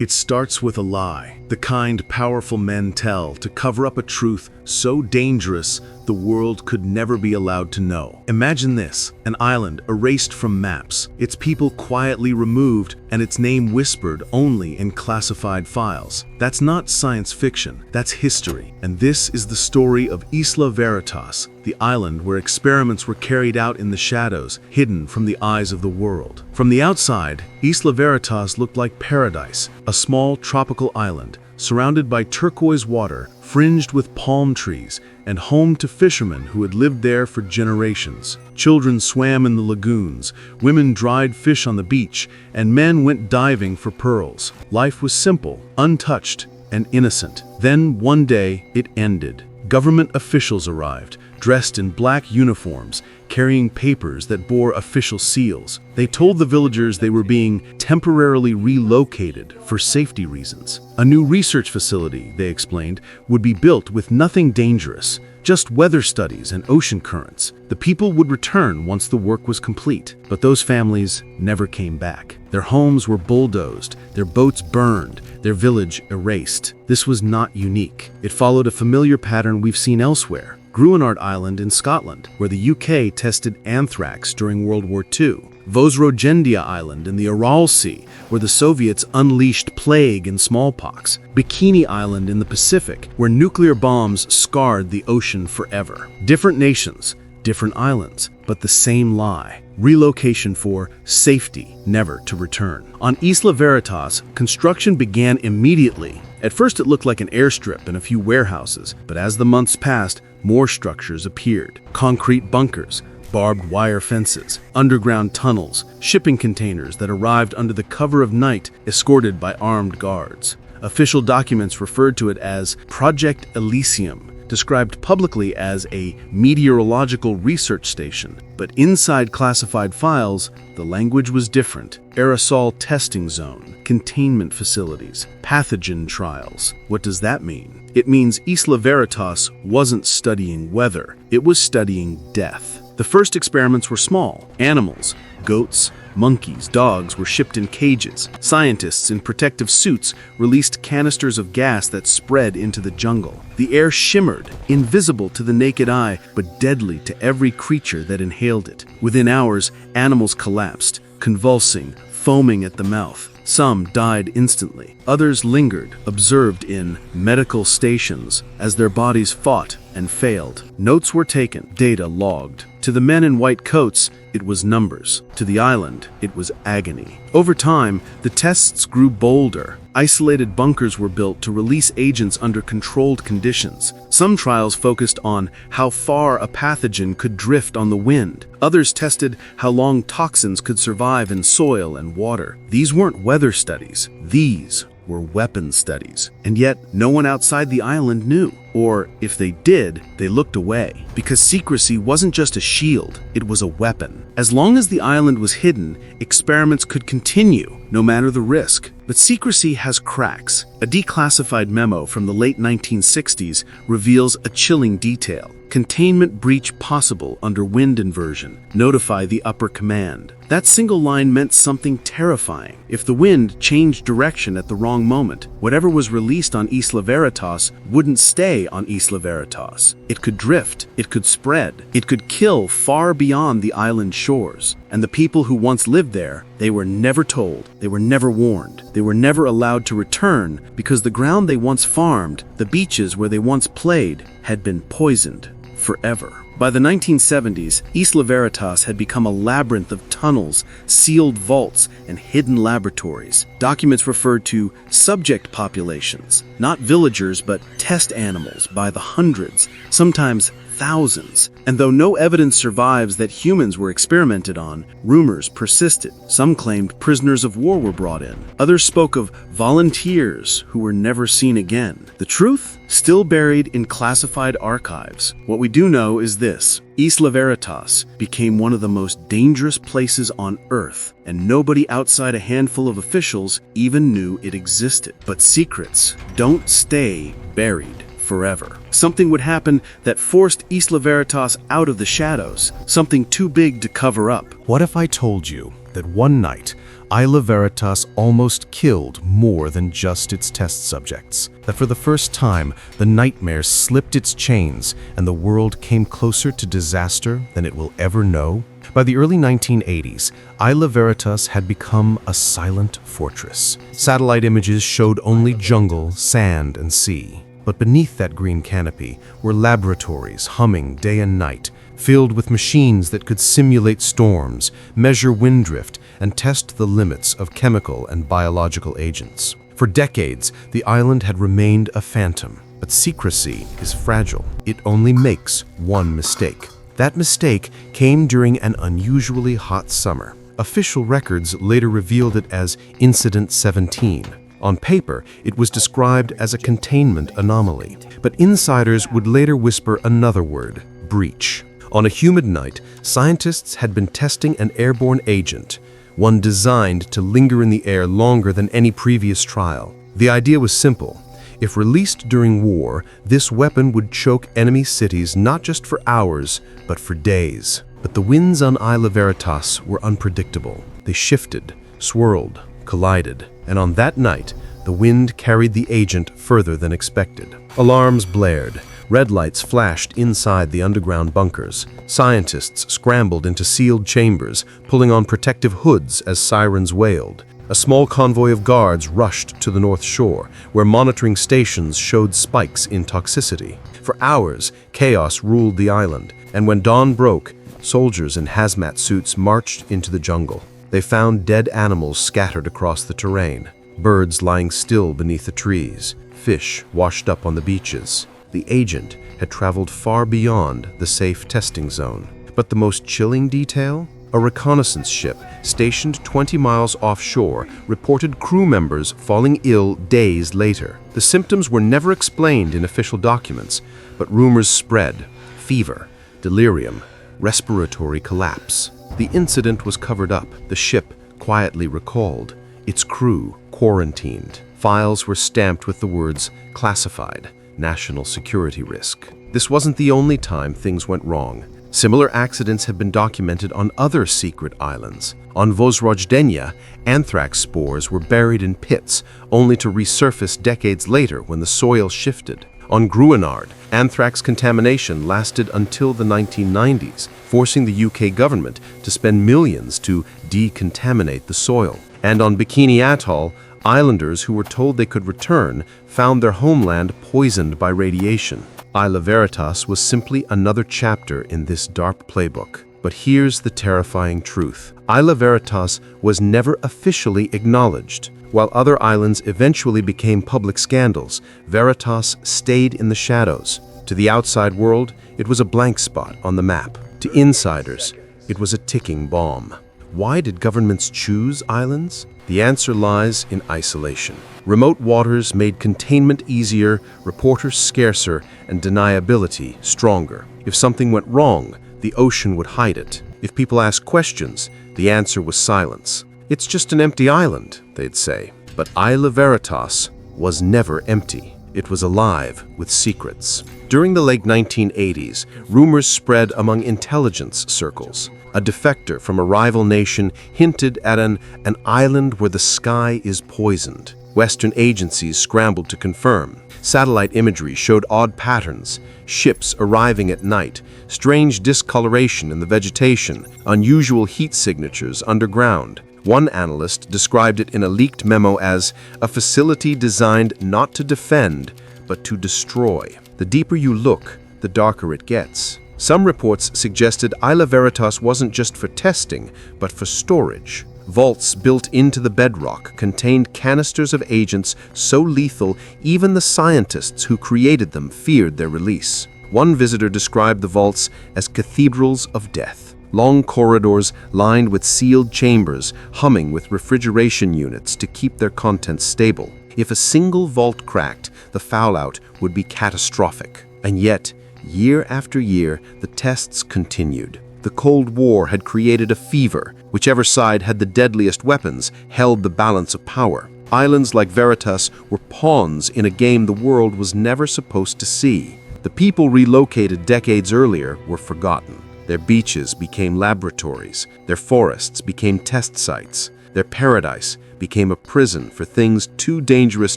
It starts with a lie, the kind powerful men tell to cover up a truth so dangerous the world could never be allowed to know. Imagine this, an island erased from maps, its people quietly removed, and its name whispered only in classified files. That's not science fiction, that's history. And this is the story of Isla Veritas, the island where experiments were carried out in the shadows, hidden from the eyes of the world. From the outside, Isla Veritas looked like paradise, a small tropical island, surrounded by turquoise water, fringed with palm trees, and home to fishermen who had lived there for generations. Children swam in the lagoons, women dried fish on the beach, and men went diving for pearls. Life was simple, untouched, and innocent. Then, one day, it ended. Government officials arrived, dressed in black uniforms, carrying papers that bore official seals. They told the villagers they were being temporarily relocated for safety reasons. A new research facility, they explained, would be built with nothing dangerous, just weather studies and ocean currents. The people would return once the work was complete, but those families never came back. Their homes were bulldozed, their boats burned, their village erased. This was not unique. It followed a familiar pattern we've seen elsewhere. Gruinart Island in Scotland, where the UK tested anthrax during World War II. Vozrogendia Island in the Aral Sea, where the Soviets unleashed plague and smallpox. Bikini Island in the Pacific, where nuclear bombs scarred the ocean forever. Different nations, different islands, but the same lie. Relocation for safety, never to return. On Isla Veritas, construction began immediately. At first it looked like an airstrip and a few warehouses, but as the months passed, more structures appeared. Concrete bunkers, barbed wire fences, underground tunnels, shipping containers that arrived under the cover of night, escorted by armed guards. Official documents referred to it as Project Elysium, described publicly as a meteorological research station. But inside classified files, the language was different. Aerosol testing zone, containment facilities, pathogen trials. What does that mean? It means Isla Veritas wasn't studying weather, it was studying death. The first experiments were small. Animals, goats, monkeys, dogs were shipped in cages. Scientists in protective suits released canisters of gas that spread into the jungle. The air shimmered, invisible to the naked eye, but deadly to every creature that inhaled it. Within hours, animals collapsed, convulsing, foaming at the mouth. Some died instantly. Others lingered, observed in medical stations as their bodies fought and failed. Notes were taken, data logged. To the men in white coats, it was numbers. To the island, it was agony. Over time, the tests grew bolder. Isolated bunkers were built to release agents under controlled conditions. Some trials focused on how far a pathogen could drift on the wind. Others tested how long toxins could survive in soil and water. These weren't weather studies. These were weapon studies. And yet, no one outside the island knew. Or, if they did, they looked away. Because secrecy wasn't just a shield, it was a weapon. As long as the island was hidden, experiments could continue, no matter the risk. But secrecy has cracks. A declassified memo from the late 1960s reveals a chilling detail. Containment breach possible under wind inversion. Notify the upper command. That single line meant something terrifying. If the wind changed direction at the wrong moment, whatever was released on Isla Veritas wouldn't stay on Isla Veritas. It could drift, it could spread, it could kill far beyond the island shores. And the people who once lived there, they were never told, they were never warned, they were never allowed to return because the ground they once farmed, the beaches where they once played, had been poisoned forever. By the 1970s, Isla Veritas had become a labyrinth of tunnels, sealed vaults, and hidden laboratories. Documents referred to subject populations, not villagers but test animals by the hundreds, sometimes thousands. And though no evidence survives that humans were experimented on, rumors persisted. Some claimed prisoners of war were brought in. Others spoke of volunteers who were never seen again. The truth? Still buried in classified archives. What we do know is this: Isla Veritas became one of the most dangerous places on Earth, and nobody outside a handful of officials even knew it existed. But secrets don't stay buried forever. Something would happen that forced Isla Veritas out of the shadows, something too big to cover up. What if I told you that one night, Isla Veritas almost killed more than just its test subjects. That for the first time, the nightmare slipped its chains and the world came closer to disaster than it will ever know. By the early 1980s, Isla Veritas had become a silent fortress. Satellite images showed only jungle, sand, and sea. But beneath that green canopy were laboratories humming day and night, filled with machines that could simulate storms, measure wind drift, and test the limits of chemical and biological agents. For decades, the island had remained a phantom. But secrecy is fragile. It only makes one mistake. That mistake came during an unusually hot summer. Official records later revealed it as Incident 17. On paper, it was described as a containment anomaly, but insiders would later whisper another word: breach. On a humid night, scientists had been testing an airborne agent, one designed to linger in the air longer than any previous trial. The idea was simple. If released during war, this weapon would choke enemy cities not just for hours, but for days. But the winds on Isla Veritas were unpredictable. They shifted, swirled, collided, and on that night, the wind carried the agent further than expected. Alarms blared. Red lights flashed inside the underground bunkers. Scientists scrambled into sealed chambers, pulling on protective hoods as sirens wailed. A small convoy of guards rushed to the North Shore, where monitoring stations showed spikes in toxicity. For hours, chaos ruled the island, and when dawn broke, soldiers in hazmat suits marched into the jungle. They found dead animals scattered across the terrain, birds lying still beneath the trees, fish washed up on the beaches. The agent had traveled far beyond the safe testing zone. But the most chilling detail? A reconnaissance ship stationed 20 miles offshore reported crew members falling ill days later. The symptoms were never explained in official documents, but rumors spread: fever, delirium, respiratory collapse. The incident was covered up, the ship quietly recalled, its crew quarantined. Files were stamped with the words classified, national security risk. This wasn't the only time things went wrong. Similar accidents have been documented on other secret islands. On Vozrojdenia, anthrax spores were buried in pits, only to resurface decades later when the soil shifted. On Gruinard, anthrax contamination lasted until the 1990s, forcing the UK government to spend millions to decontaminate the soil. And on Bikini Atoll, islanders who were told they could return found their homeland poisoned by radiation. Isla Veritas was simply another chapter in this dark playbook. But here's the terrifying truth. Isla Veritas was never officially acknowledged. While other islands eventually became public scandals, Veritas stayed in the shadows. To the outside world, it was a blank spot on the map. To insiders, it was a ticking bomb. Why did governments choose islands? The answer lies in isolation. Remote waters made containment easier, reporters scarcer, and deniability stronger. If something went wrong, the ocean would hide it. If people asked questions, the answer was silence. It's just an empty island, they'd say. But Isla Veritas was never empty. It was alive with secrets. During the late 1980s, rumors spread among intelligence circles. A defector from a rival nation hinted at an island where the sky is poisoned. Western agencies scrambled to confirm. Satellite imagery showed odd patterns, ships arriving at night, strange discoloration in the vegetation, unusual heat signatures underground. One analyst described it in a leaked memo as a facility designed not to defend, but to destroy. The deeper you look, the darker it gets. Some reports suggested Isla Veritas wasn't just for testing, but for storage. Vaults built into the bedrock contained canisters of agents so lethal even the scientists who created them feared their release. One visitor described the vaults as cathedrals of death. Long corridors lined with sealed chambers, humming with refrigeration units to keep their contents stable. If a single vault cracked, the fallout would be catastrophic. And yet, year after year, the tests continued. The Cold War had created a fever. Whichever side had the deadliest weapons held the balance of power. Islands like Veritas were pawns in a game the world was never supposed to see. The people relocated decades earlier were forgotten. Their beaches became laboratories. Their forests became test sites. Their paradise became a prison for things too dangerous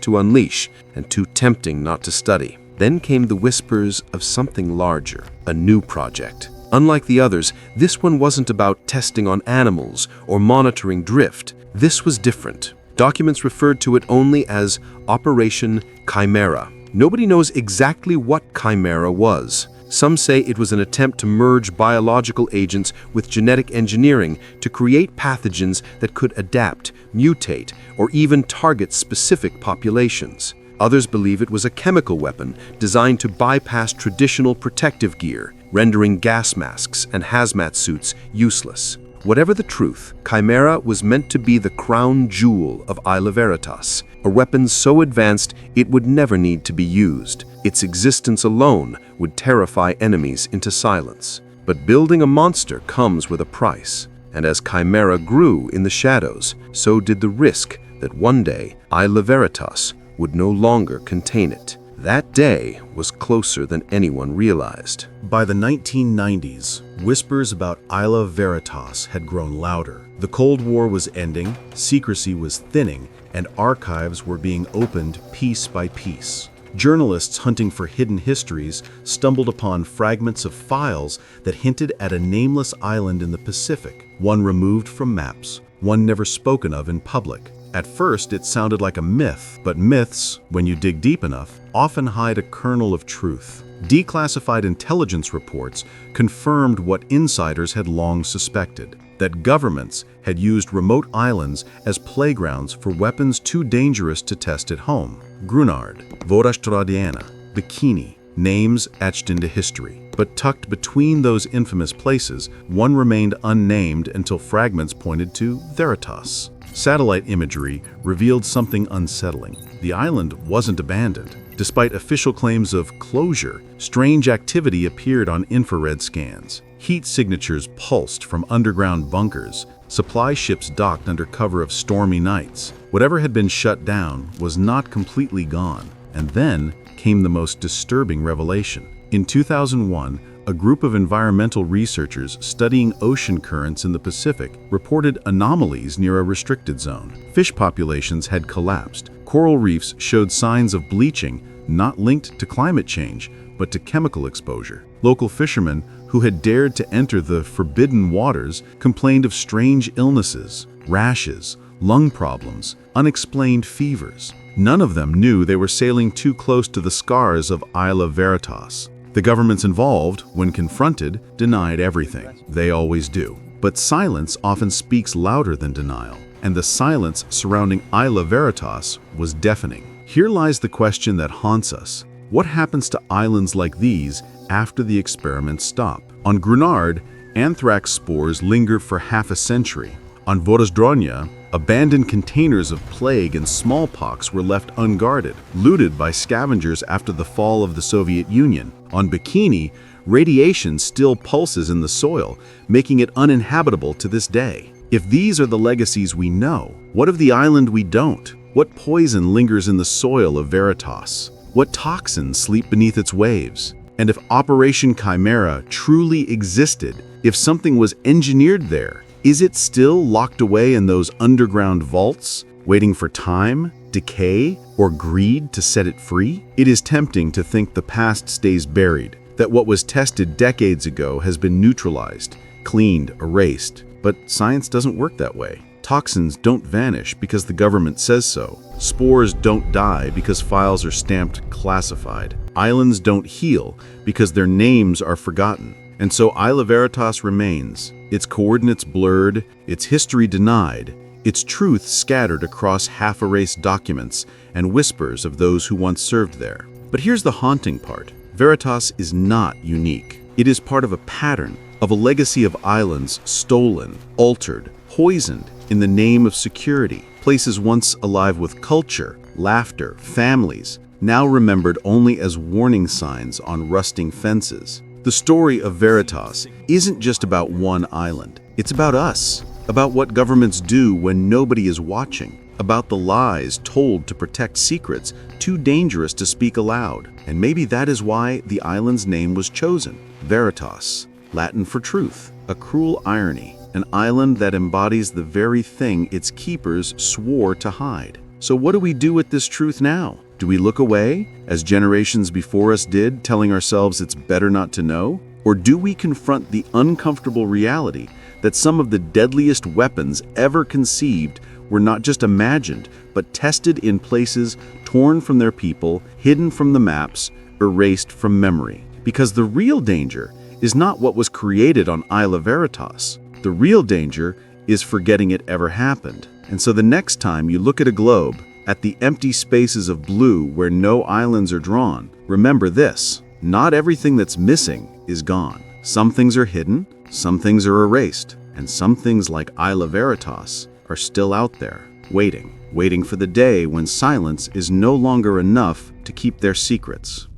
to unleash and too tempting not to study. Then came the whispers of something larger, a new project. Unlike the others, this one wasn't about testing on animals or monitoring drift. This was different. Documents referred to it only as Operation Chimera. Nobody knows exactly what Chimera was. Some say it was an attempt to merge biological agents with genetic engineering to create pathogens that could adapt, mutate, or even target specific populations. Others believe it was a chemical weapon designed to bypass traditional protective gear, rendering gas masks and hazmat suits useless. Whatever the truth, Chimera was meant to be the crown jewel of Isla Veritas, a weapon so advanced it would never need to be used. Its existence alone would terrify enemies into silence. But building a monster comes with a price, and as Chimera grew in the shadows, so did the risk that one day Isla Veritas would no longer contain it. That day was closer than anyone realized. By the 1990s, whispers about Isla Veritas had grown louder. The Cold War was ending, secrecy was thinning, and archives were being opened piece by piece. Journalists hunting for hidden histories stumbled upon fragments of files that hinted at a nameless island in the Pacific, one removed from maps, one never spoken of in public. At first, it sounded like a myth, but myths, when you dig deep enough, often hide a kernel of truth. Declassified intelligence reports confirmed what insiders had long suspected, that governments had used remote islands as playgrounds for weapons too dangerous to test at home. Grunard, Vodastradiana, Bikini, names etched into history. But tucked between those infamous places, one remained unnamed until fragments pointed to Veritas. Satellite imagery revealed something unsettling. The island wasn't abandoned. Despite official claims of closure, strange activity appeared on infrared scans. Heat signatures pulsed from underground bunkers. Supply ships docked under cover of stormy nights. Whatever had been shut down was not completely gone. And then came the most disturbing revelation. In 2001, a group of environmental researchers studying ocean currents in the Pacific reported anomalies near a restricted zone. Fish populations had collapsed. Coral reefs showed signs of bleaching, not linked to climate change, but to chemical exposure. Local fishermen who had dared to enter the forbidden waters complained of strange illnesses, rashes, lung problems, unexplained fevers. None of them knew they were sailing too close to the scars of Isla Veritas. The governments involved, when confronted, denied everything. They always do. But silence often speaks louder than denial, and the silence surrounding Isla Veritas was deafening. Here lies the question that haunts us. What happens to islands like these after the experiments stop? On Grunard, anthrax spores linger for half a century. On Vodazdronia, abandoned containers of plague and smallpox were left unguarded, looted by scavengers after the fall of the Soviet Union. On Bikini, radiation still pulses in the soil, making it uninhabitable to this day. If these are the legacies we know, what of the island we don't? What poison lingers in the soil of Veritas? What toxins sleep beneath its waves? And if Operation Chimera truly existed, if something was engineered there, is it still locked away in those underground vaults, waiting for time, decay, or greed to set it free? It is tempting to think the past stays buried, that what was tested decades ago has been neutralized, cleaned, erased. But science doesn't work that way. Toxins don't vanish because the government says so. Spores don't die because files are stamped classified. Islands don't heal because their names are forgotten. And so Isla Veritas remains, its coordinates blurred, its history denied, its truth scattered across half-erased documents and whispers of those who once served there. But here's the haunting part. Veritas is not unique. It is part of a pattern, of a legacy of islands stolen, altered, poisoned in the name of security. Places once alive with culture, laughter, families, now remembered only as warning signs on rusting fences. The story of Veritas isn't just about one island. It's about us, about what governments do when nobody is watching, about the lies told to protect secrets too dangerous to speak aloud. And maybe that is why the island's name was chosen, Veritas, Latin for truth, a cruel irony. an island that embodies the very thing its keepers swore to hide. So what do we do with this truth now? Do we look away, as generations before us did, telling ourselves it's better not to know? Or do we confront the uncomfortable reality that some of the deadliest weapons ever conceived were not just imagined, but tested in places torn from their people, hidden from the maps, erased from memory? Because the real danger is not what was created on Isla Veritas. The real danger is forgetting it ever happened. And so the next time you look at a globe, at the empty spaces of blue where no islands are drawn, remember this: not everything that's missing is gone. Some things are hidden, some things are erased, and some things like Isla Veritas are still out there, waiting for the day when silence is no longer enough to keep their secrets.